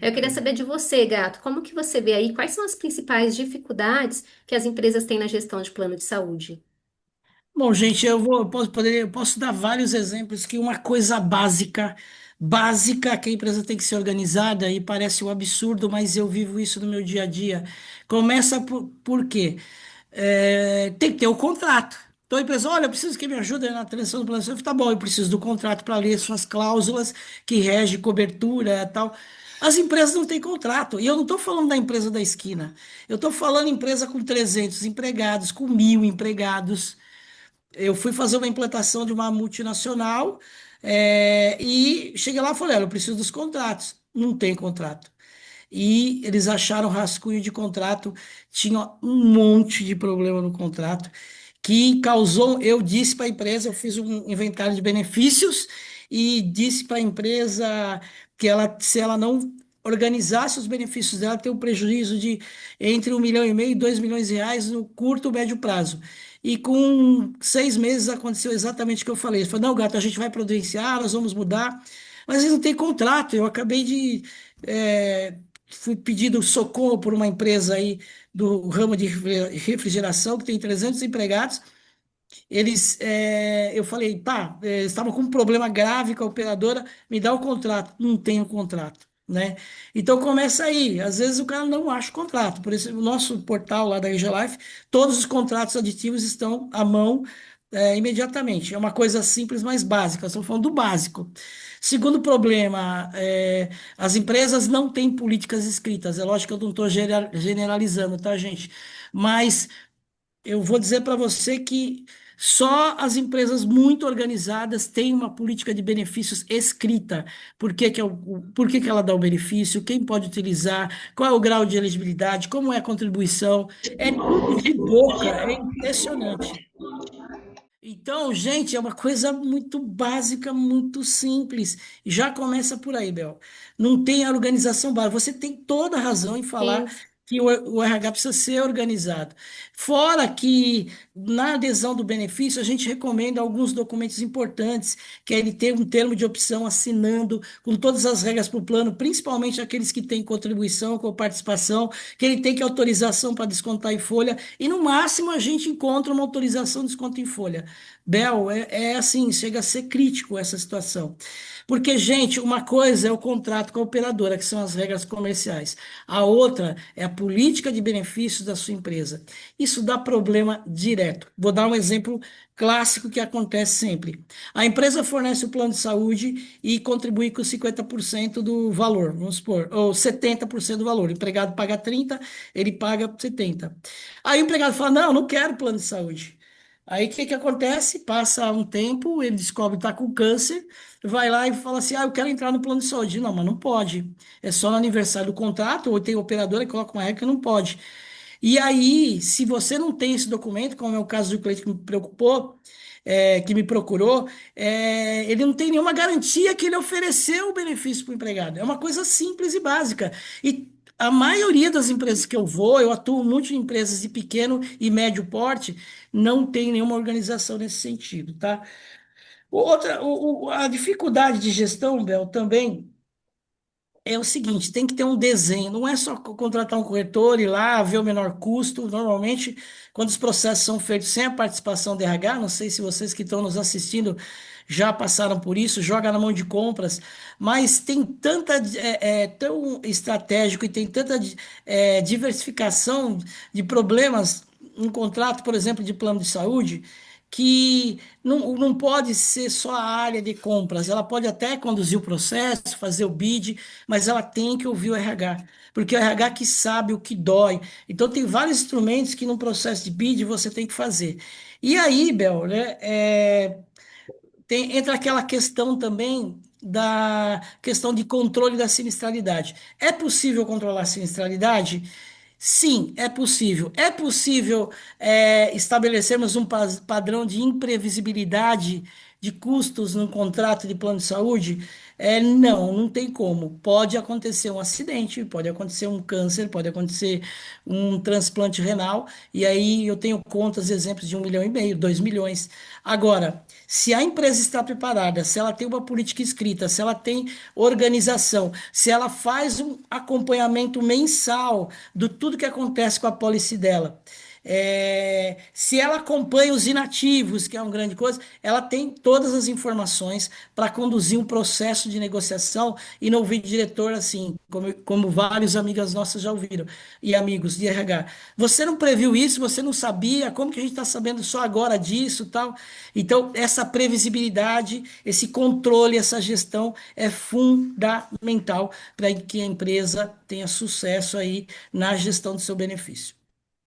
Eu queria saber de você, Gato, como que você vê aí, quais são as principais dificuldades que as empresas têm na gestão de plano de saúde? Bom, gente, eu posso dar vários exemplos que uma coisa básica que a empresa tem que ser organizada e parece um absurdo, mas eu vivo isso no meu dia a dia. Começa por quê? Tem que ter o contrato. Então a empresa, olha, eu preciso que me ajude na transição do plano de saúde. Tá bom, eu preciso do contrato para ler suas cláusulas que rege cobertura e tal. As empresas não têm contrato. E eu não estou falando da empresa da esquina. Eu estou falando empresa com 300 empregados, com 1.000 empregados. Eu fui fazer uma implantação de uma multinacional, e cheguei lá e falei, olha, eu preciso dos contratos. Não tem contrato. E eles acharam rascunho de contrato, tinha um monte de problema no contrato, que causou, eu disse para a empresa, eu fiz um inventário de benefícios e disse para a empresa que se ela não organizasse os benefícios dela, tem um prejuízo de entre 1,5 milhão e 2 milhões de reais no curto, médio prazo. E com 6 meses aconteceu exatamente o que eu falei. Ele falou, não, gato, a gente vai providenciar, nós vamos mudar. Mas eles não têm contrato. Eu acabei de. Fui pedido socorro por uma empresa aí do ramo de refrigeração, que tem 300 empregados. Eu falei, pá, estavam com um problema grave com a operadora, me dá o contrato. Não tem o contrato, né? Então começa aí. Às vezes o cara não acha o contrato. Por isso, o nosso portal lá da RG Life, todos os contratos aditivos estão à mão, imediatamente. É uma coisa simples, mas básica. Estamos falando do básico. Segundo problema, as empresas não têm políticas escritas. É lógico que eu não estou generalizando, tá, gente? Mas eu vou dizer para você que só as empresas muito organizadas têm uma política de benefícios escrita. Por que que ela dá o benefício? Quem pode utilizar? Qual é o grau de elegibilidade? Como é a contribuição? É tudo de boca, é impressionante. Então, gente, é uma coisa muito básica, muito simples. Já começa por aí, Bel. Não tem a organização básica. Você tem toda a razão em falar Sim. que o RH precisa ser organizado. Fora que, na adesão do benefício, a gente recomenda alguns documentos importantes, que é ele ter um termo de opção assinando, com todas as regras para o plano, principalmente aqueles que têm contribuição, com participação, que ele tem que autorização para descontar em folha, e no máximo a gente encontra uma autorização de desconto em folha. Bel, é assim, chega a ser crítico essa situação. Porque, gente, uma coisa é o contrato com a operadora, que são as regras comerciais. A outra é a política de benefícios da sua empresa. Isso dá problema direto. Vou dar um exemplo clássico que acontece sempre. A empresa fornece o plano de saúde e contribui com 50% do valor, vamos supor, ou 70% do valor. O empregado paga 30, ele paga 70. Aí o empregado fala: Não, não quero plano de saúde. Aí o que que acontece? Passa um tempo, ele descobre que está com câncer, vai lá e fala assim: eu quero entrar no plano de saúde. Não, mas não pode. É só no aniversário do contrato, ou tem operadora que coloca uma regra que não pode. E aí, se você não tem esse documento, como é o caso do cliente que me preocupou, que me procurou, ele não tem nenhuma garantia que ele ofereceu o benefício para o empregado. É uma coisa simples e básica. E a maioria das empresas que eu vou, eu atuo muito em empresas de pequeno e médio porte, não tem nenhuma organização nesse sentido, tá? A dificuldade de gestão, Bel, também é o seguinte, tem que ter um desenho, não é só contratar um corretor e ir lá ver o menor custo. Normalmente, quando os processos são feitos sem a participação do RH, não sei se vocês que estão nos assistindo já passaram por isso, joga na mão de compras, mas tem tanta, tão estratégico e tem tanta diversificação de problemas um contrato, por exemplo, de plano de saúde, que não pode ser só a área de compras, ela pode até conduzir o processo, fazer o bid, mas ela tem que ouvir o RH, porque é o RH que sabe o que dói. Então, tem vários instrumentos que no processo de bid você tem que fazer. E aí, Bel, né, entra aquela questão também da questão de controle da sinistralidade. É possível controlar a sinistralidade? Sim, é possível. É possível estabelecermos um padrão de imprevisibilidade de custos no contrato de plano de saúde? Não, não tem como. Pode acontecer um acidente, pode acontecer um câncer, pode acontecer um transplante renal, e aí eu tenho contas, exemplos de 1,5 milhão, 2 milhões. Agora, se a empresa está preparada, se ela tem uma política escrita, se ela tem organização, se ela faz um acompanhamento mensal do tudo que acontece com a pólice dela, se ela acompanha os inativos, que é uma grande coisa, ela tem todas as informações para conduzir um processo de negociação e não ouvir diretor assim, como vários amigas nossas já ouviram, e amigos de RH. Você não previu isso, você não sabia, como que a gente está sabendo só agora disso, tal? Então, essa previsibilidade, esse controle, essa gestão é fundamental para que a empresa tenha sucesso aí na gestão do seu benefício.